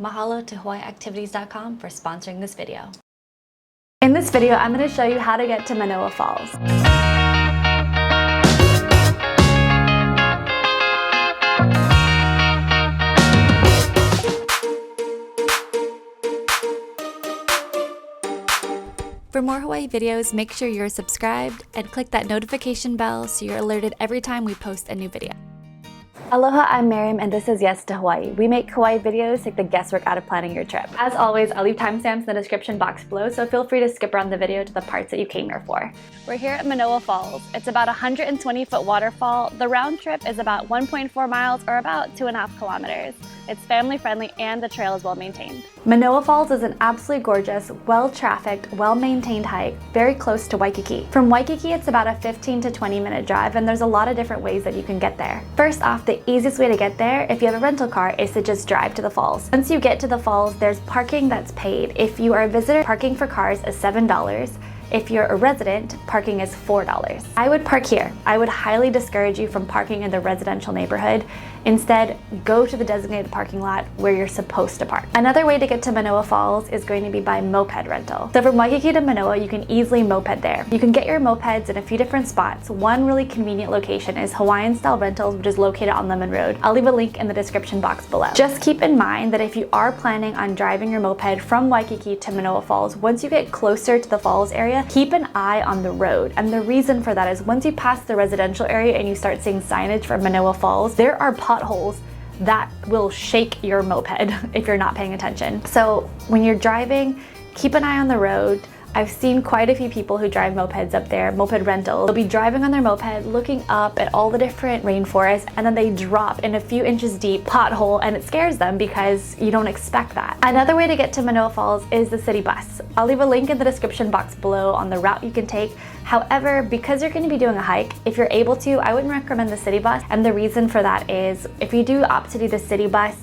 Mahalo to HawaiiActivities.com for sponsoring this video. In this video, I'm going to show you how to get to Manoa Falls. For more Hawaii videos, make sure you're subscribed and click that notification bell so you're alerted every time we post a new video. Aloha, I'm Mariam, and this is Yes to Hawaii. We make Hawaii videos, take the guesswork out of planning your trip. As always, I'll leave timestamps in the description box below, so feel free to skip around the video to the parts that you came here for. We're here at Manoa Falls. It's about a 120-foot waterfall. The round trip is about 1.4 miles or about 2.5 kilometers. It's family friendly and the trail is well maintained. Manoa Falls is an absolutely gorgeous, well-trafficked, well-maintained hike very close to Waikiki. From Waikiki, it's about a 15 to 20 minute drive, and there's a lot of different ways that you can get there. First off, the easiest way to get there, if you have a rental car, is to just drive to the falls. Once you get to the falls, there's parking that's paid. If you are a visitor, parking for cars is $7. If you're a resident, parking is $4. I would park here. I would highly discourage you from parking in the residential neighborhood. Instead, go to the designated parking lot where you're supposed to park. Another way to get to Manoa Falls is going to be by moped rental. So from Waikiki to Manoa, you can easily moped there. You can get your mopeds in a few different spots. One really convenient location is Hawaiian Style Rentals, which is located on Lemon Road. I'll leave a link in the description box below. Just keep in mind that if you are planning on driving your moped from Waikiki to Manoa Falls, once you get closer to the falls area, keep an eye on the road. And the reason for that is once you pass the residential area and you start seeing signage for Manoa Falls, there are potholes that will shake your moped if you're not paying attention. So when you're driving, keep an eye on the road. I've seen quite a few people who drive mopeds up there, moped rentals. They'll be driving on their moped, looking up at all the different rainforests, and then they drop in a few inches deep pothole, and it scares them because you don't expect that. Another way to get to Manoa Falls is the city bus. I'll leave a link in the description box below on the route you can take. However, because you're going to be doing a hike, if you're able to, I wouldn't recommend the city bus. And the reason for that is if you do opt to do the city bus,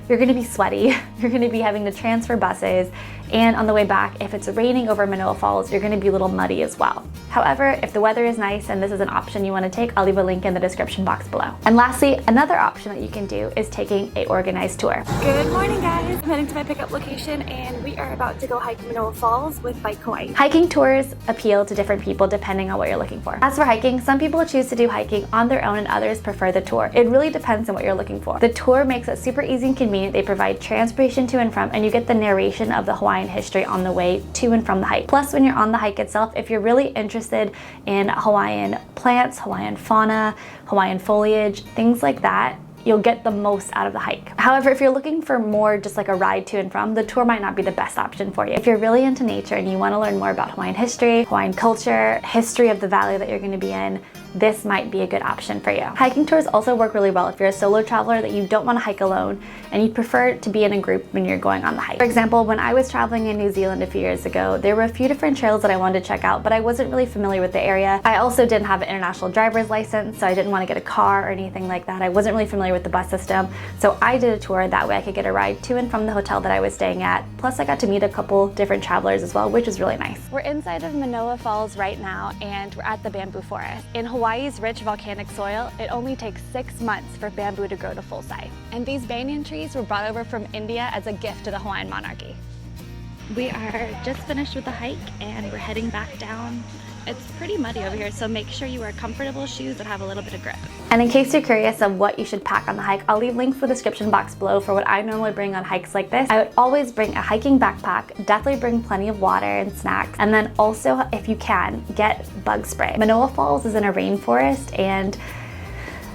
you're going to be sweaty, you're going to be having to transfer buses, and on the way back, if it's raining over Manoa Falls, you're going to be a little muddy as well. However, if the weather is nice and this is an option you want to take, I'll leave a link in the description box below. And lastly, another option that you can do is taking an organized tour. Good morning, guys. I'm heading to my pickup location and we are about to go hike Manoa Falls with Bike Hawaii. Hiking tours appeal to different people depending on what you're looking for. As for hiking, some people choose to do hiking on their own and others prefer the tour. It really depends on what you're looking for. The tour makes it super easy and convenient. They provide transportation to and from, and you get the narration of the Hawaiian history on the way to and from the hike. Plus, when you're on the hike itself, if you're really interested in Hawaiian plants, Hawaiian fauna, Hawaiian foliage, things like that, you'll get the most out of the hike. However, if you're looking for more just like a ride to and from, the tour might not be the best option for you. If you're really into nature and you want to learn more about Hawaiian history, Hawaiian culture, history of the valley that you're going to be in, this might be a good option for you. Hiking tours also work really well if you're a solo traveler that you don't want to hike alone and you prefer to be in a group when you're going on the hike. For example, when I was traveling in New Zealand a few years ago, there were a few different trails that I wanted to check out, but I wasn't really familiar with the area. I also didn't have an international driver's license, so I didn't want to get a car or anything like that. I wasn't really familiar with the bus system, so I did a tour. That way I could get a ride to and from the hotel that I was staying at. Plus I got to meet a couple different travelers as well, which was really nice. We're inside of Manoa Falls right now and we're at the bamboo forest. In Hawaii's rich volcanic soil, it only takes 6 months for bamboo to grow to full size. And these banyan trees were brought over from India as a gift to the Hawaiian monarchy. We are just finished with the hike and we're heading back down. It's pretty muddy over here, so make sure you wear comfortable shoes that have a little bit of grip. And in case you're curious of what you should pack on the hike, I'll leave links in the description box below for what I normally bring on hikes like this. I would always bring a hiking backpack, definitely bring plenty of water and snacks, and then also, if you can, get bug spray. Manoa Falls is in a rainforest and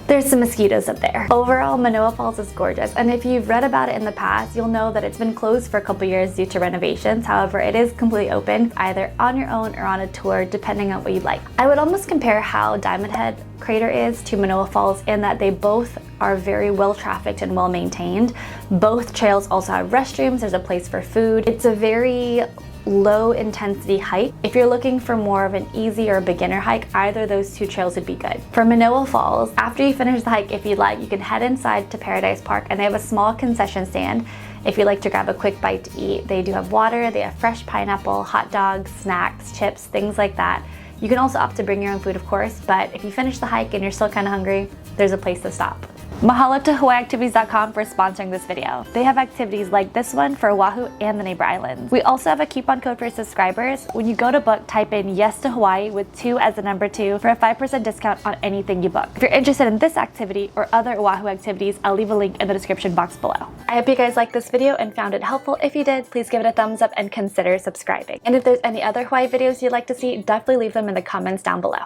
there's some mosquitoes up there. Overall, Manoa Falls is gorgeous, and if you've read about it in the past, you'll know that it's been closed for a couple years due to renovations. However, it is completely open, either on your own or on a tour, depending on what you'd like. I would almost compare how Diamond Head Crater is to Manoa Falls in that they both are very well trafficked and well maintained. Both trails also have restrooms, there's a place for food. It's a very low intensity hike. If you're looking for more of an easy or beginner hike, either of those two trails would be good. For Manoa Falls, after you finish the hike, if you'd like, you can head inside to Paradise Park and they have a small concession stand. If you'd like to grab a quick bite to eat, they do have water, they have fresh pineapple, hot dogs, snacks, chips, things like that. You can also opt to bring your own food, of course, but if you finish the hike and you're still kind of hungry, there's a place to stop. Mahalo to HawaiiActivities.com for sponsoring this video. They have activities like this one for Oahu and the neighbor islands. We also have a coupon code for subscribers. When you go to book, type in yes to Hawaii with 2 as the number 2 for a 5% discount on anything you book. If you're interested in this activity or other Oahu activities, I'll leave a link in the description box below. I hope you guys liked this video and found it helpful. If you did, please give it a thumbs up and consider subscribing. And if there's any other Hawaii videos you'd like to see, definitely leave them in the comments down below.